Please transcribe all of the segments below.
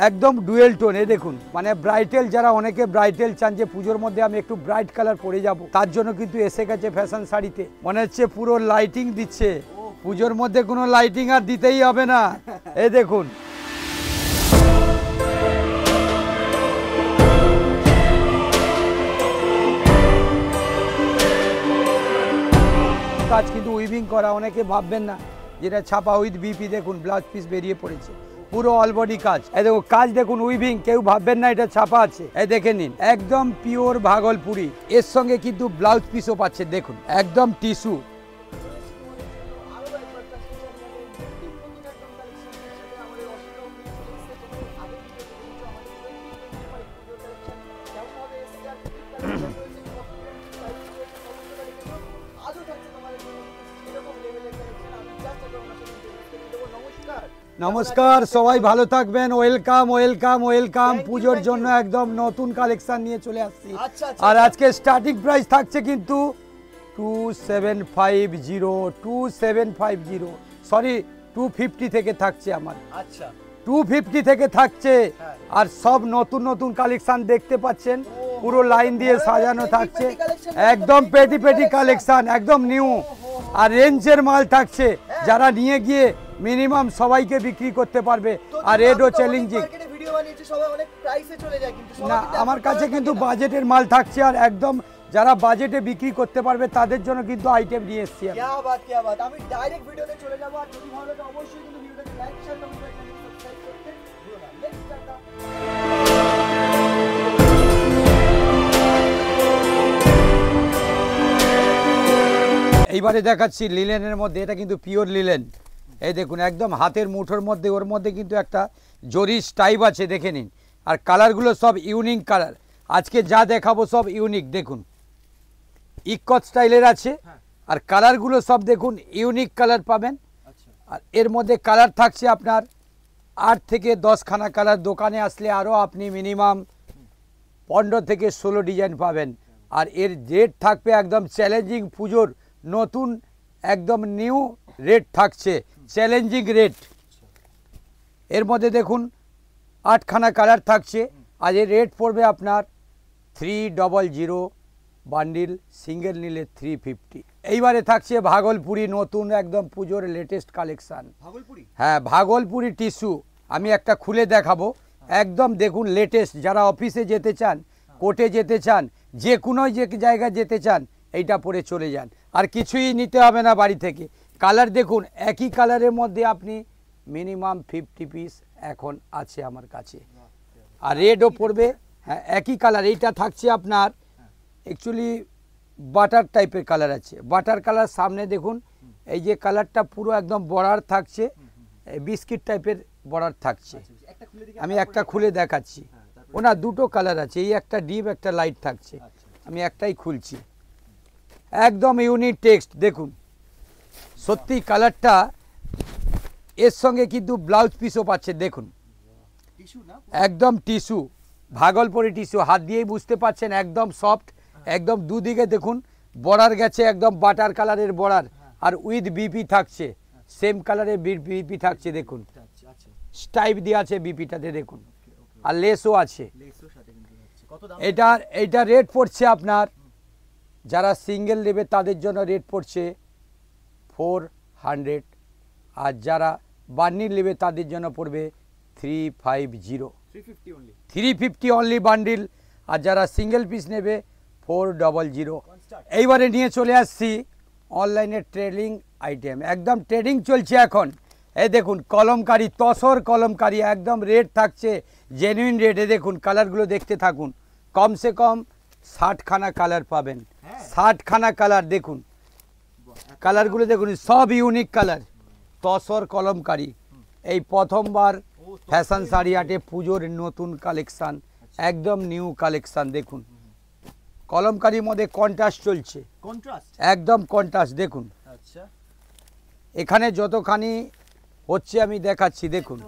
একদম dual tone. এ দেখুন মানে ব্রাইটেল, যারা অনেকে ব্রাইটেল চান যে পুজোর মধ্যে আমি একটু ব্রাইট কালার পরে যাব, তার জন্য কিন্তু এসে গেছে ফ্যাশন শাড়িতে। মনে হচ্ছে পুরো লাইটিং দিচ্ছে, পুজোর মধ্যে কোনো লাইটিং আর দিতেই হবে না। এই দেখুন কাজ কিন্তু উইভিং করা, অনেকে ভাববেন না যেটা ছাপা উইথ বিপি। দেখুন ব্লাউজ পিস বেরিয়ে পড়েছে, পুরো অল বডি কাজ। এই দেখুন কাজ দেখুন উইভিং, কেউ ভাববেন না এটা ছাপা আছে। এই দেখে নিন একদম পিওর ভাগলপুরি, এর সঙ্গে কিন্তু ব্লাউজ পিসও পাচ্ছে। দেখুন একদম টিস্যু। নমস্কার, সবাই ভালো থাকবেন। Welcome welcome welcome. পুজোর জন্য একদম নতুন কালেকশন নিয়ে চলে আসছি। আর আজকে স্টার্টিং প্রাইস থাকছে কিন্তু 2750 সরি 250 থেকে থাকছে আমার। আচ্ছা 250 থেকে থাকছে। আর সব নতুন নতুন কালেকশন দেখতে পাচ্ছেন, পুরো লাইন দিয়ে সাজানো থাকছে। একদম পেটি পেটি কালেকশন, একদম নিউ। আর রেঞ্জের মাল থাকছে, যারা নিয়ে গিয়ে মিনিমাম সবাইকে বিক্রি করতে পারবে। আর রেটও চ্যালেঞ্জিং না, আমার কাছে কিন্তু বাজেটের মাল থাকছে। আর একদম যারা বাজেটে বিক্রি করতে পারবে তাদের জন্য কিন্তু আইটেম নিয়ে এসেছি। আমি ডাইরেক্ট ভিডিওতে চলে যাব। আর যদি ভালো লাগে অবশ্যই কিন্তু ভিডিওটাকে লাইক শেয়ার কমেন্ট করে সাবস্ক্রাইব করতে ভুলো না। Let's start. এইবারে দেখাচ্ছি লিলেনের মধ্যে, এটা কিন্তু পিওর লিলেন। এই দেখুন একদম হাতের মুঠোর মধ্যে, ওর মধ্যে কিন্তু একটা জরিস টাইপ আছে, দেখে নিন। আর কালারগুলো সব ইউনিক কালার, আজকে যা দেখাবো সব ইউনিক। দেখুন ইকট স্টাইলের আছে, আর কালারগুলো সব দেখুন ইউনিক কালার পাবেন। আর এর মধ্যে কালার থাকছে আপনার 8 থেকে 10 খানা কালার। দোকানে আসলে আরও আপনি মিনিমাম 15 থেকে 16 ডিজাইন পাবেন। আর এর রেট থাকবে একদম চ্যালেঞ্জিং, পুজোর নতুন একদম নিউ রেট থাকছে, চ্যালেঞ্জিং রেট। এর মধ্যে দেখুন 8 খানা কালার থাকছে। আর এর রেট পড়বে আপনার 300 বান্ডিল, সিঙ্গেল নিলে 350। এইবারে থাকছে ভাগলপুরি নতুন একদম পুজোর লেটেস্ট কালেকশান। হ্যাঁ ভাগলপুরি টিস্যু, আমি একটা খুলে দেখাবো। একদম দেখুন লেটেস্ট, যারা অফিসে যেতে চান, কোর্টে যেতে চান, যে কোনো জায়গায় যেতে চান, এইটা পরে চলে যান। আর কিছুই নিতে হবে না বাড়ি থেকে। কালার দেখুন একই কালারের মধ্যে আপনি মিনিমাম 50 পিস এখন আছে আমার কাছে। আর রেডও পড়বে, হ্যাঁ একই কালার। এইটা থাকছে আপনার অ্যাকচুয়ালি বাটার টাইপের কালার আছে, বাটার কালার। সামনে দেখুন এই যে কালারটা পুরো একদম বর্ডার থাকছে, বিস্কিট টাইপের বর্ডার থাকছে। আমি একটা খুলে দেখাচ্ছি। ওনা দুটো কালার আছে, এই একটা ডিপ একটা লাইট থাকছে। আমি একটাই খুলছি। একদম ইউনিক টেক্সট দেখুন, সত্যি কালারটা। এর সঙ্গে কিন্তু ব্লাউজ পিসও পাচ্ছে। দেখুন একদম টিস্যু, ভাগলপুরি টিস্যু, হাত দিয়েই বুঝতে পাচ্ছেন একদম সফট। একদম দুদিকে দেখুন বর্ডার গেছে, একদম বাটার কালারের বর্ডার। আর উইথ বিপি থাকছে, সেম কালারের বিপি থাকছে। দেখুন স্টাইপ দিয়ে আছে বিপিটাতে, দেখুন। আর লেসও আছে। এইটা রেট পড়ছে আপনার, যারা সিঙ্গেল নেবে তাদের জন্য রেট পড়ছে 400। আর যারা বান্ডিল নেবে তাদের জন্য পড়বে 350 অনলি বান্ডিল। আর যারা সিঙ্গেল পিস নেবে 400। এইবারে নিয়ে চলে আসছি অনলাইনে ট্রেডিং আইটেম। একদম ট্রেডিং চলছে এখন। এই দেখুন কলমকারি, তসর কলমকারি, একদম রেট থাকছে জেনুইন রেট। দেখুন কালারগুলো দেখতে থাকুন, কমসে কম 60 খানা কালার পাবেন। 60 খানা কালার দেখুন, কালারগুলো দেখুন সব ইউনিক কালার। তসর কলমকারি, এই প্রথমবার ফ্যাশন শাড়ি হাটে পুজোর নতুন কালেকশান, একদম নিউ কালেকশান। দেখুন কলমকারির মধ্যে কন্ট্রাস্ট চলছে, একদম কন্ট্রাস্ট। দেখুন এখানে যতখানি হচ্ছে আমি দেখাচ্ছি। দেখুন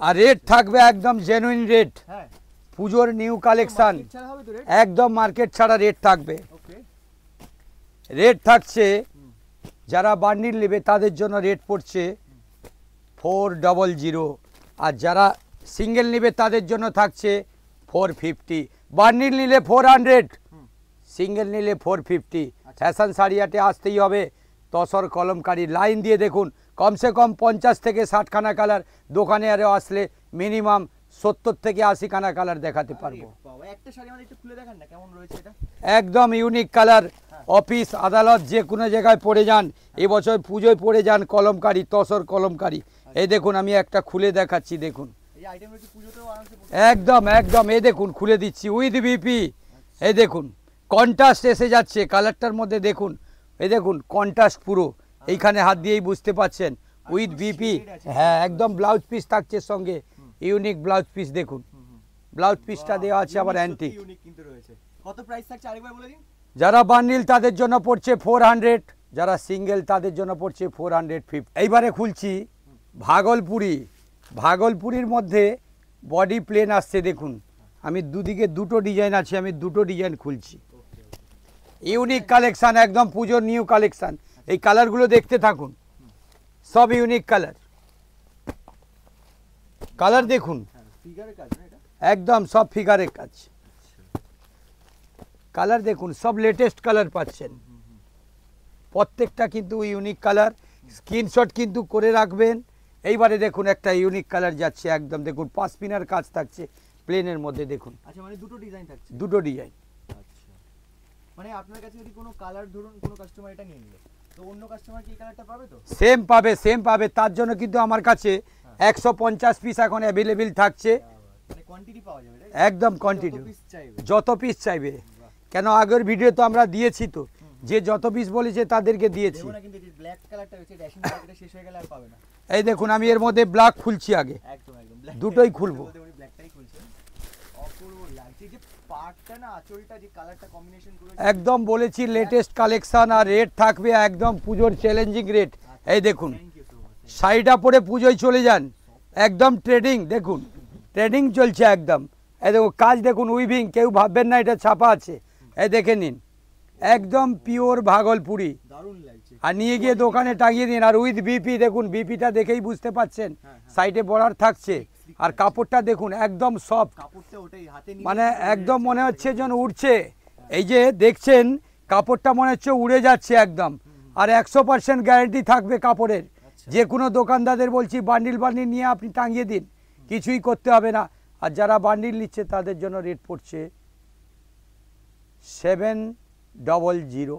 আর রেট থাকবে একদম জেনুইন রেট, পুজোর নিউ কালেকশান, একদম মার্কেট ছাড়া রেট থাকবে। রেট থাকছে, যারা বান্ডিল নেবে তাদের জন্য রেট পড়ছে 400, আর যারা সিঙ্গেল নেবে তাদের জন্য থাকছে 450, বান্ডিল নিলে 400, সিঙ্গেল নিলে 450। ফ্যাশন শাড়িয়াতে আসতেই হবে, তসর কলমকারি লাইন দিয়ে দেখুন, কমসে কম 50 থেকে 60 খানা কালার, দোকানে আরও আসলে মিনিমাম 70 থেকে 80 খানা কালার দেখাতে পারবো। একটা শাড়ি আমাদের একটু খুলে দেখান না, কেমন রয়েছে এটা? একদম ইউনিক কালার, অফিস আদালত যে কোনো জায়গায় পরে যান, এবছর পুজোয় পরে যান কলমকারি, তসর কলমকারি। এই দেখুন আমি একটা খুলে দেখাচ্ছি, দেখুন এই আইটেমটা কি পুজোতেও আরামসে একদম একদম, এই দেখুন খুলে দিচ্ছি উইথ বিপি। এই দেখুন কন্ট্রাস্ট এসে যাচ্ছে কালারটার মধ্যে, দেখুন এই দেখুন কন্ট্রাস্ট পুরো, এইখানে হাত দিয়েই বুঝতে পাচ্ছেন উইথ বিপি। হ্যাঁ একদম ব্লাউজ পিস থাকছে সঙ্গে, ইউনিক ব্লাউজ পিস, দেখুন ব্লাউজ পিসটা দেওয়া আছে আবার অ্যান্টিক। ইউনিক কিন্তু রয়েছে। কত প্রাইস থাকছে আরেকবার বলে দিন। যারা বান্ডিল তাদের জন্য পড়ছে 400, যারা সিঙ্গেল তাদের জন্য পড়ছে 450। এইবারে খুলছি ভাগলপুরি। ভাগলপুরির মধ্যে বডি প্লেন আসছে, দেখুন আমি দুদিকে দুটো ডিজাইন আছে, আমি দুটো ডিজাইন খুলছি। ইউনিক কালেকশান, একদম পুজোর নিউ কালেকশান। এই কালারগুলো দেখতে থাকুন, সব ইউনিক কালার। কালার দেখুন ফিগারের কাজ না এটা? একদম সব ফিগারের কাজ। কালার দেখুন সব লেটেস্ট কালার পাচ্ছেন, প্রত্যেকটা কিন্তু ইউনিক কালার। স্ক্রিনশট কিন্তু করে রাখবেন। এইবারে দেখুন একটা ইউনিক কালার যাচ্ছে, একদম দেখুন পাসপিনার কাজ থাকছে প্লেনের মধ্যে, দেখুন। আচ্ছা, মানে দুটো ডিজাইন থাকছে? দুটো ডিজাইন। আচ্ছা, মানে আপনার কাছে যদি কোনো কালার, ধরুন কোনো কাস্টমার এটা নিয়ে নিল, তো অন্য কাস্টমার কি এই কালারটা পাবে? তো সেম পাবে, সেম পাবে। তার জন্য কিন্তু আমার কাছে 150 পিস এখন অ্যাভেলেবেল থাকছে, মানে কোয়ান্টিটি পাওয়া যাবে? একদম কোয়ান্টিটি, চাইবে যত পিস চাইবে। কেন আগের ভিডিও তো আমরা দিয়েছি, তো যে যত পিস বলেছে তাদেরকে দিয়েছি। দেখো না, কিন্তু এই ব্ল্যাক কালারটা হচ্ছে ড্যাশিং কালার, এটা শেষ হয়ে গেলে আর পাবে না। এই দেখুন আমি এর মধ্যে ব্ল্যাক খুলছি আগে, একদম একদম ব্ল্যাক, দুটোই খুলবো। উনি ব্ল্যাকটাই খুলছেন, অপূর্ব লাগছে। এই যে পাটটা না, আঁচলটা যে কালারটা কম্বিনেশন করেছে, একদম বলেছি লেটেস্ট কালেকশন, আর রেট থাকবে একদম পুজোর চ্যালেঞ্জিং রেট। এই দেখুন থ্যাংক ইউ সো মাচ। শাড়িটা পরে পুজোয় চলে যান, একদম ট্রেডিং, দেখুন ট্রেডিং চলছে একদম। এই দেখুন কাজ দেখুন, উইভিং, কেউ ভাববেন না এটা ছাপা আছে। এই দেখে নিন, একদম পিওর ভাগলপুরি। দারুণ লাগছে। আর নিয়ে গিয়ে দোকানে টাঙিয়ে দিন। আর উইথ বিপি দেখুন, বিপিটা দেখেই বুঝতে পাচ্ছেন, সাইডে বর্ডার থাকছে। আর কাপড়টা দেখুন একদম সফট, কাপড়টা ওটাই হাতে নিয়ে মানে একদম মনে হচ্ছে যেন উড়ছে। এই যে দেখছেন কাপড়টা মনে হচ্ছে উড়ে যাচ্ছে একদম। আর 100% গ্যারেন্টি থাকবে কাপড়ের। যে কোনো দোকানদারদের বলছি বান্ডিল বান্ডিল নিয়ে আপনি টাঙিয়ে দিন, কিছুই করতে হবে না। আর যারা বান্ডিল নিচ্ছে তাদের জন্য রেট পড়ছে 700,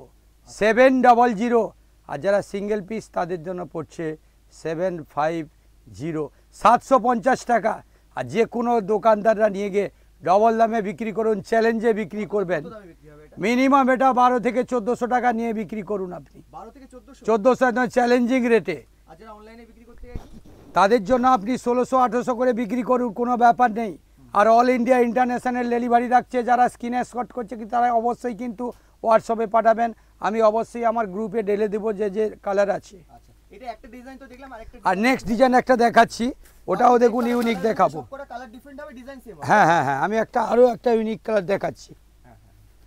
700। আর যারা সিঙ্গেল পিস তাদের জন্য পড়ছে 750, 750 টাকা। আর যে কোনো দোকানদাররা নিয়ে গিয়ে ডবল দামে বিক্রি করুন, চ্যালেঞ্জে বিক্রি করবেন। কত দামে বিক্রি হবে এটা? মিনিমাম এটা 12 থেকে 1400 টাকা নিয়ে বিক্রি করুন আপনি, 12 থেকে 1400? 1400 একদম চ্যালেঞ্জিং রেটে। আর যারা অনলাইনে বিক্রি করতে চাইছে তাদের জন্য আপনি 1600-1800 করে বিক্রি করুন, কোনো ব্যাপার নেই। আর অল ইন্ডিয়া ইন্টারন্যাশনাল ডেলিভারি রাখছে। যারা স্ক্রিনশট করছে কি তারা অবশ্যই কিন্তু হোয়াটসঅ্যাপে পাঠাবেন, আমি অবশ্যই আমার গ্রুপে ঢেলে দেবো যে যে কালার আছে। আচ্ছা, এটা একটা ডিজাইন তো দেখলাম, আরেকটা আর নেক্সট ডিজাইন একটা দেখাচ্ছি, ওটাও দেখুন ইউনিক দেখাবো। সবকটা কালার ডিফারেন্ট হবে, ডিজাইন সেম হবে। হ্যাঁ হ্যাঁ হ্যাঁ, আমি একটা আরও একটা ইউনিক কালার দেখাচ্ছি।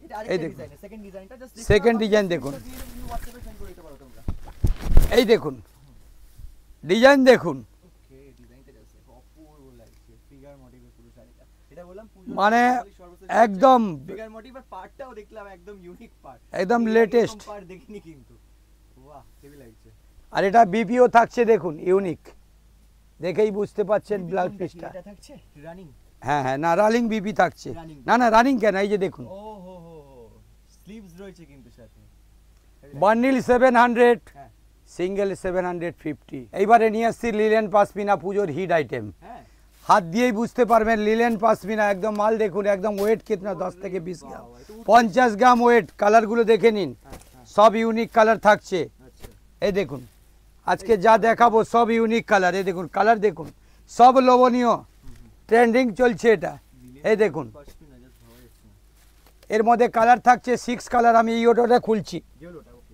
এটা এই আরেকটা দেখুন। ডিজাইন, সেকেন্ড ডিজাইনটা জাস্ট Second design দেখুন। হোয়াটসঅ্যাপে সেন্ড করে দিতে পারো তোমরা। এই দেখুন ডিজাইন দেখুন, ওকে, ডিজাইনটা জাস্ট অপূর্ব লাগছে। ফিগার মোটিভে পুরো শাড়িটা, এটা বললাম পুজো মানে একদম ফিগার মোটিভ। আর পার্টটাও দেখলাম একদম ইউনিক পার্ট, একদম লেটেস্ট। পার্ট দেখিনি কিন্তু। বাহ, হেভি লাগছে। আর এটা বিপিও থাকছে, দেখুন ইউনিক, দেখেই বুঝতে পাচ্ছেন ব্লাউজ পিসটা। এটা থাকছে রানিং? হ্যাঁ হ্যাঁ, না রানিং বিপি থাকছে। Running। না না রানিং কেন, এই যে দেখুন ও হো হো, স্লিভস রয়েছে কিন্তু সাথে। বান্ডিল 700, হ্যাঁ সিঙ্গেল 750। এইবারে নিয়ে আসছি লিলেন পাসমিনা, পুজোর হিট আইটেম। হ্যাঁ, হাত দিয়েই বুঝতে পারবেন লিলেন পাসমিনা। একদম মাল দেখুন, একদম ওয়েট কিতনা, 10 থেকে 20 গ্রাম, 50 গ্রাম ওয়েট। কালারগুলো দেখে নিন, সব ইউনিক কালার থাকছে। আচ্ছা এই দেখুন আজকে যা দেখাবো সব ইউনিক কালার। এই দেখুন কালার দেখুন, সব লোভনীয়, ট্রেন্ডিং চলছে এটা। এই দেখুন পাশমিনা জাস্ট ভালো লাগছে। এর মধ্যে কালার থাকছে 6 কালার। আমি এই ওটা খুলছি, জেলোটা ওকে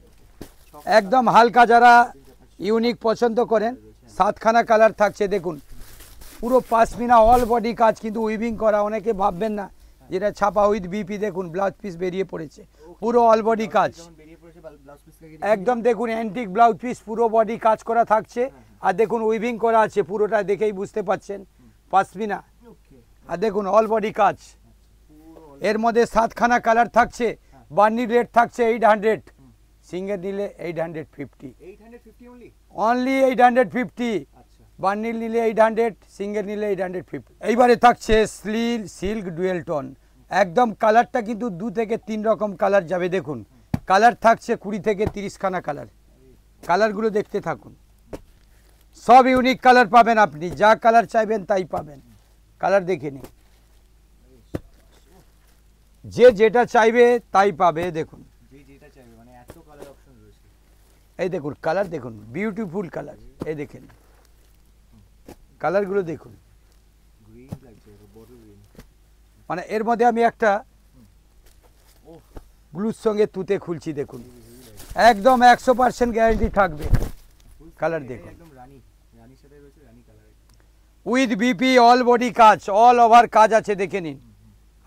ওকে। একদম হালকা, যারা ইউনিক পছন্দ করেন 7খানা কালার থাকছে। দেখুন পুরো পাশমিনা, অল বডি কাজ কিন্তু উইভিং করা। অনেকে ভাববেন না যেটা ছাপা উইথ বিপি। দেখুন ব্লাউজ পিস বেরিয়ে পড়েছে, পুরো অল বডি কাজ যেমন বেরিয়ে পড়েছে ব্লাউজ পিস একদম। দেখুন অ্যান্টিক ব্লাউজ পিস, পুরো বডি কাজ করা থাকছে। আর দেখুন উইভিং করা আছে পুরোটা দেখেই বুঝতে পাচ্ছেন পাশমিনা। ওকে। আর দেখুন অল বডি কাজ, এর মধ্যে 7খানা কালার থাকছে, বান্ডিল রেট থাকছে 800, সিঙ্গেল নিলে 850, 850 অনলি। অনলি 850, আচ্ছা। বান্ডিল নিলে 800, সিঙ্গেল নিলে 850। এইবারে থাকছে সিল্ক ডুয়েল টোন, একদম কালারটা কিন্তু 2 থেকে 3 রকম কালার যাবে। দেখুন কালার থাকছে 20 থেকে 30খানা কালার, কালারগুলো দেখতে থাকুন, সব ইউনিক কালার পাবেন, আপনি যা কালার চাইবেন তাই পাবেন। কালার দেখে নিন, যে যেটা চাইবে তাই পাবে। দেখুন যে যেটা চাইবে, মানে এত কালার অপশন রয়েছে। এই দেখুন কালার দেখুন, বিউটিফুল কালার, এই দেখেন কালারগুলো দেখুন, গ্রিন লাগছে, বটল গ্রিন। মানে এর মধ্যে আমি একটা ওহ, ব্লুর সঙ্গে তুতে খুলছি, দেখুন একদম 100% গ্যারান্টি থাকবে। কালার দেখুন, একদম রানী, রানীর সাথে রয়েছে রানী কালার। উইথ বিপি অল বডি কাজ, অল ওভার কাজ আছে, দেখে নিন।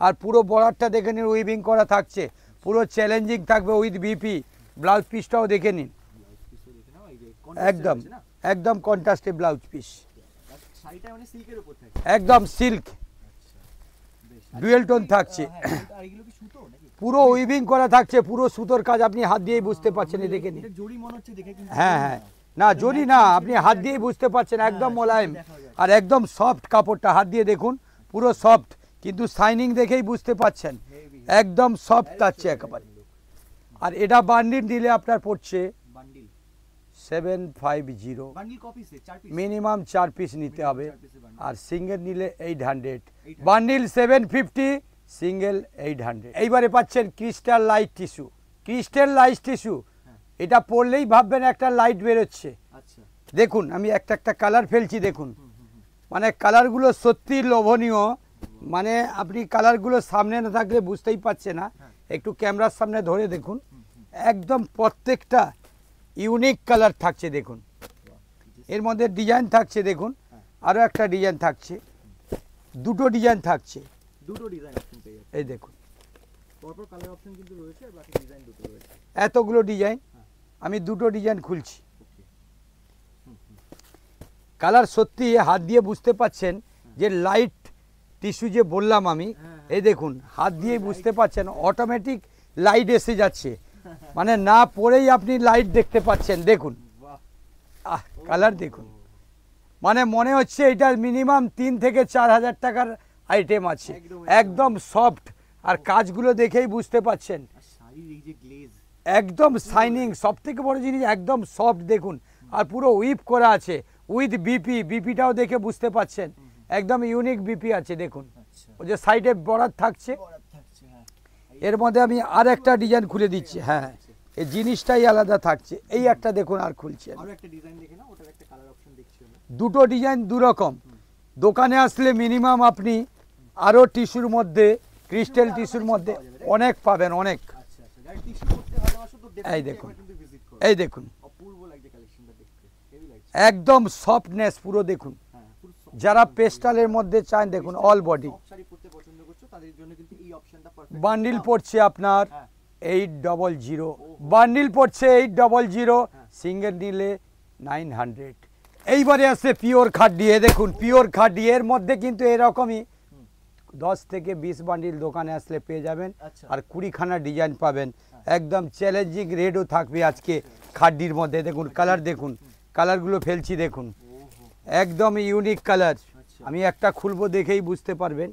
আর পুরো বর্ডারটা দেখে নিন, উইভিং করা থাকছে, পুরো চ্যালেঞ্জিং থাকবে উইথ বিপি। ব্লাউজ পিসটাও দেখে নিন, ব্লাউজ পিসও দেখে নাও, এই যে একদম একদম কন্ট্রাস্টে ব্লাউজ পিস, শাড়িটা মানে সিল্কের উপর থাকে। একদম সিল্ক আচ্ছা, বেশ। ডুয়েল টোন থাকছে, আর এগুলো কি সুতো নাকি? পুরো উইভিং করা থাকছে, পুরো সুতোর কাজ, আপনি হাত দিয়েই বুঝতে পারছেন, এই দেখে নিন। এটা জড়ি মনে হচ্ছে দেখে, কিন্তু হ্যাঁ হ্যাঁ, না জরি না, আপনি হাত দিয়েই বুঝতে পারছেন, একদম মোলায়েম আর একদম সফট কাপড়টা, হাত দিয়ে দেখুন পুরো সফট, কিন্তু শাইনিং দেখেই বুঝতে পাচ্ছেন একদম সফট থাকছে একেবারে। আর এটা বান্ডিল দিলে আপনার পড়ছে bundle 750, bundle copies 4 piece, minimum 4 piece নিতে হবে, 4 পিসের বান্ডিল। আর সিঙ্গেল নিলে 800, বান্ডিল 750, সিঙ্গেল 800। এইবারে পাচ্ছেন crystal light tissue, crystal light tissue, এটা পরলেই ভাববেন একটা লাইট বেরোচ্ছে। আচ্ছা, দেখুন আমি একটা একটা কালার ফেলছি, দেখুন মানে কালারগুলো সত্যি লোভনীয়, মানে আপনি কালারগুলো সামনে না থাকলে বুঝতেই পারছে না, একটু ক্যামেরার সামনে ধরে দেখুন, একদম প্রত্যেকটা ইউনিক কালার থাকছে। দেখুন এর মধ্যে ডিজাইন থাকছে, দেখুন আরও একটা ডিজাইন থাকছে, দুটো ডিজাইন থাকছে, দুটো ডিজাইন অপশন পেয়ে যাচ্ছে। এই দেখুন পরপর কালার অপশন কিন্তু রয়েছে, আর বাকি ডিজাইন দুটো রয়েছে। এতগুলো ডিজাইন, আমি দুটো ডিজাইন খুলছি। ওকে। কালার সত্যি হাত দিয়ে বুঝতে পাচ্ছেন যে লাইট টিস্যু যে বললাম আমি, এই দেখুন হাত দিয়ে বুঝতে পাচ্ছেন অটোমেটিক লাইট এসে যাচ্ছে, মানে না পরেই আপনি লাইট দেখতে পাচ্ছেন। দেখুন বাহ, কালার দেখুন, মানে মনে হচ্ছে এটার মিনিমাম 3 থেকে 4 হাজার টাকার আইটেম আছে, একদম সফট, আর কাজগুলো দেখেই বুঝতে পাচ্ছেন আর শাড়ির এই যে গ্লেজ, একদম শাইনিং, সব থেকে বড় জিনিস একদম সফট। দেখুন আর পুরো উইপ করা আছে উইথ বিপি, বিপিটাও দেখে বুঝতে পাচ্ছেন একদম ইউনিক বিপি আছে। দেখুন আচ্ছা, ওই যে সাইডে বর্ডার থাকছে, বর্ডার থাকছে। হ্যাঁ, এর মধ্যে আমি আর একটা ডিজাইন খুলে দিচ্ছি। হ্যাঁ এই জিনিসটাই আলাদা থাকছে, এই একটা দেখুন আর খুলছি আমি। আরো একটা ডিজাইন দেখে নাও, ওটার একটা কালার অপশন দেখছি আমরা। দুটো ডিজাইন দু রকম, দোকানে আসলে মিনিমাম আপনি আরও টিস্যুর মধ্যে, ক্রিস্টাল টিস্যুর মধ্যে অনেক পাবেন, অনেক। আচ্ছা আচ্ছা, যারা টিস্যু করতে ভালোবাসো তো এই definitely দেখুন, একবার কিন্তু ভিজিট করো। এই দেখুন অপূর্ব লাগছে কালেকশনটা দেখতে, হেভি লাগছে। একদম সফটনেস পুরো দেখুন, হ্যাঁ, পুরো যারা পেস্টালের মধ্যে চান দেখুন অল বডি। সফট শাড়ি পরতে পছন্দ করছো তাদের জন্য কিন্তু এই অপশনটা পারফেক্ট। বান্ডিল পড়ছে আপনার হ্যাঁ। 800, বান্ডিল পড়ছে 800, সিঙ্গেল নিলে 900। এইবারে আসছে পিওর খাড্ডি, এ দেখুন পিওর খাড্ডি, এর মধ্যে কিন্তু এরকমই 10 থেকে 20 বান্ডিল দোকানে আসলে পেয়ে যাবেন, আচ্ছা। আর 20খানা ডিজাইন পাবেন, একদম চ্যালেঞ্জিং রেটও থাকবে আজকে খাড্ডির মধ্যে। দেখুন কালার দেখুন, কালারগুলো ফেলছি দেখুন, একদম ইউনিক কালার, আমি একটা খুলবো দেখেই বুঝতে পারবেন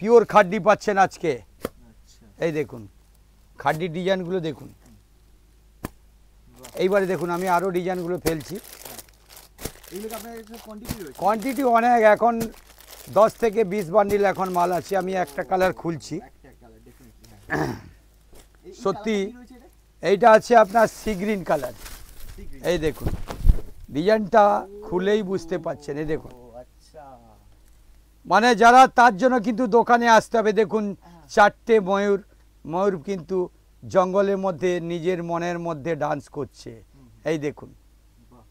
পিওর খাড্ডি পাচ্ছেন আজকে। আচ্ছা, এই দেখুন খাড্ডির ডিজাইনগুলো দেখুন, এইবারে দেখুন আমি আরও ডিজাইনগুলো ফেলছি, এগুলো আপনার কাছে কোয়ান্টিটি রয়েছে? কোয়ান্টিটি অনেক, এখন 10 থেকে 20 বান্ডিল এখন মাল আছে, আমি একটা কালার খুলছি। একটা কালার ডেফিনেটলি, হ্যাঁ। এই সত্যি কালারটা কি রয়েছে এটা? এইটা আছে আপনার sea green colour, sea green. এই দেখুন ডিজাইনটা খুলেই বুঝতে পাচ্ছেন, এই দেখুন, ও আচ্ছা, মানে যারা তার জন্য কিন্তু দোকানে আসতে হবে। দেখুন 4টে ময়ূর, ময়ূর কিন্তু জঙ্গলের মধ্যে নিজের মনের মধ্যে ডান্স করছে, এই দেখুন বাহ,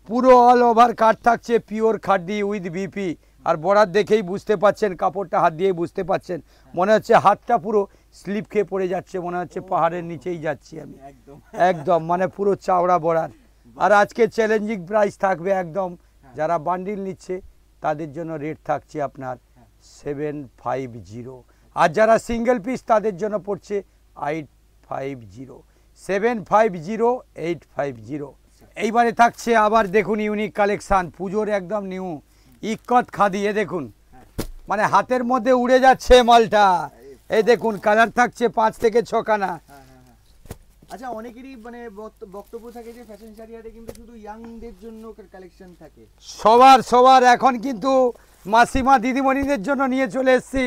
পুরো অল ওভার কাট থাকছে, পিওর খাড্ডি উইথ বিপি, আর বর্ডার দেখেই বুঝতে পাচ্ছেন, কাপড়টা হাত দিয়ে বুঝতে পাচ্ছেন, মনে হচ্ছে হাতটা পুরো স্লিপ খেয়ে পড়ে যাচ্ছে, মনে হচ্ছে পাহাড়ের নিচেই যাচ্ছি আমি, একদম একদম মানে পুরো চাওড়া বর্ডার, আর আজকে চ্যালেঞ্জিং প্রাইস থাকবে একদম, যারা বান্ডিল নিচ্ছে তাদের জন্য রেট থাকছে আপনার 750, আর যারা সিঙ্গেল পিস তাদের জন্য পড়ছে 850, 750 850। এইবারে থাকছে আবার দেখুন ইউনিক কালেকশান, পুজোর একদম নিউ ইক্কত খাদি। এ দেখুন মানে হাতের মধ্যে উড়ে যাচ্ছে মালটা। এই দেখুন কালার থাকছে 5 থেকে 6 খানা। আচ্ছা, অনেকেরই মানে বক্তব্য থাকে যে ফ্যাশন শাড়ি হাটে কিন্তু শুধু ইয়াংদের জন্য কালেকশন থাকে। সবার এখন কিন্তু মাসিমা দিদিমণিদের জন্য নিয়ে চলে এসেছি।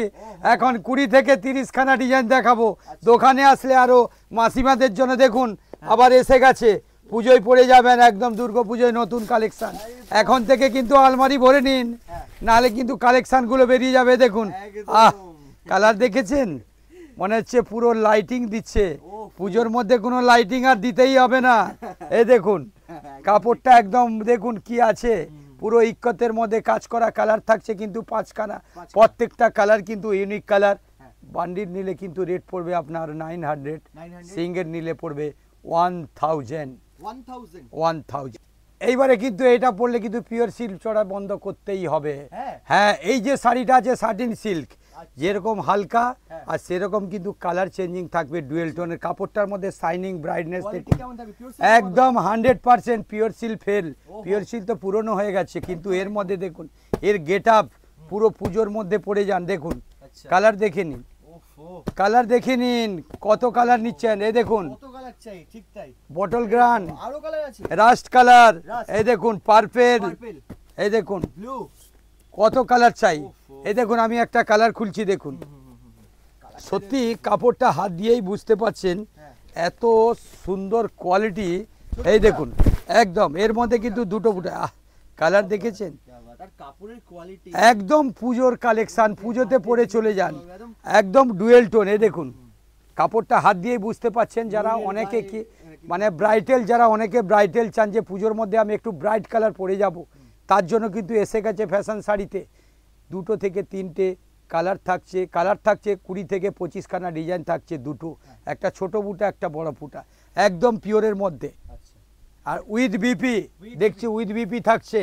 এখন 20 থেকে 30 খানা ডিজাইন দেখাবো। দোকানে আসলে আরো মাসিমাদের জন্য দেখুন আবার এসে গেছে, পুজোয় পড়ে যাবেন একদম, দুর্গা পুজোয় নতুন কালেকশন। এখন থেকে কিন্তু আলমারি ভরে নিন, নাহলে কিন্তু কালেকশনগুলো বেরিয়ে যাবে। দেখুন কালার দেখেছেন, মনে হচ্ছে পুরো লাইটিং দিচ্ছে। পুজোর মধ্যে কোনো লাইটিং আর দিতেই হবে না। এই দেখুন কাপড়টা একদম দেখুন কি আছে, পুরো ইক্কতের মধ্যে কাজ করা। কালার থাকছে কিন্তু 5 খানা, প্রত্যেকটা কালার কিন্তু ইউনিক কালার। বান্ডিল নিলে কিন্তু রেট পড়বে আপনার 900, সিঙ্গেল নিলে পড়বে 1000। এইবারে কিন্তু এটা পড়লে কিন্তু পিওর সিল্ক চড়া বন্ধ করতেই হবে। হ্যাঁ, এই যে শাড়িটা আছে সাটিন সিল্ক, যেরকম হালকা আর সেরকম কিন্তু কালার চেঞ্জিং থাকবে, ডুয়েল টোনের। কাপড়টার মধ্যে শাইনিং ব্রাইটনেস একদম 100% pure silk fail. Pure silk তো পুরনো হয়ে গেছে, কিন্তু এর মধ্যে দেখুন এর গেট আপ পুরো পুজোর মধ্যে পড়ে যান। দেখুন কালার দেখে নিন, কালার দেখে নিন কত কালার নিচ্ছেন। এই দেখুন বটল গ্রান, রাস্ট কালার, এই দেখুন পার্পেল, এই দেখুন কত কালার চাই। এই দেখুন আমি একটা কালার খুলছি, দেখুন সত্যি কাপড়টা হাত দিয়েই বুঝতে পারছেন এত সুন্দর কোয়ালিটি। এই দেখুন একদম এর মধ্যে কিন্তু দুটো ফুটে কালার দেখেছেন, একদম পুজোর কালেকশন, পুজোতে পরে চলে যান, একদম ডুয়েল টোন। এই দেখুন কাপড়টা হাত দিয়েই বুঝতে পারছেন। যারা অনেকে কি মানে ব্রাইটাল, যারা অনেকে ব্রাইটাল চান যে পুজোর মধ্যে আমি একটু ব্রাইট কালার পরে যাব, তার জন্য কিন্তু এসে গেছে ফ্যাশন শাড়িতে। 2 থেকে 3টে কালার থাকছে, 20 থেকে 25 খানা ডিজাইন থাকছে, দুটো, একটা ছোট বুটা একটা বড় ফুটা, একদম পিওরের মধ্যে। আর উইথ বিপি দেখছি, উইথ বিপি থাকছে,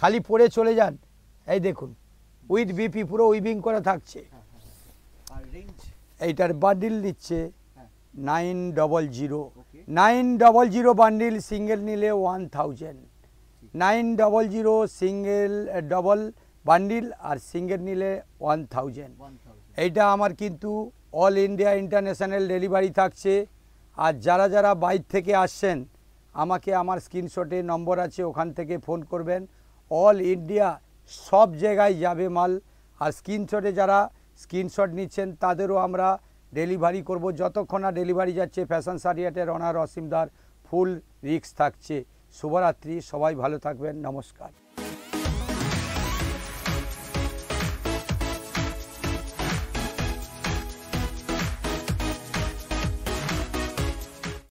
খালি পরে চলে যান। এই দেখুন উইথ বিপি পুরো উইভিং করা থাকছে। এইটার বান্ডিল দিচ্ছে 900, 900 বান্ডিল, সিঙ্গেল নিলে 1000, 900 সিঙ্গেল ডবল বান্ডিল, আর সিঙ্গেল নিলে 1000। এইটা আমার কিন্তু অল ইন্ডিয়া ইন্টারন্যাশনাল ডেলিভারি থাকছে। আর যারা যারা বাইরে থেকে আসছেন আমাকে আমার স্ক্রিনশটে নম্বর আছে, ওখান থেকে ফোন করবেন। অল ইন্ডিয়া সব জায়গায় যাবে মাল। আর স্ক্রিনশটে যারা স্ক্রিনশট নিচ্ছেন তাদেরও আমরা ডেলিভারি করব। যতক্ষণ না ডেলিভারি যাচ্ছে ফ্যাশন শাড়ি হাটের অনার অসীমদার ফুল রিস্ক থাকছে। শুভরাত্রি, সবাই ভালো থাকবেন, নমস্কার।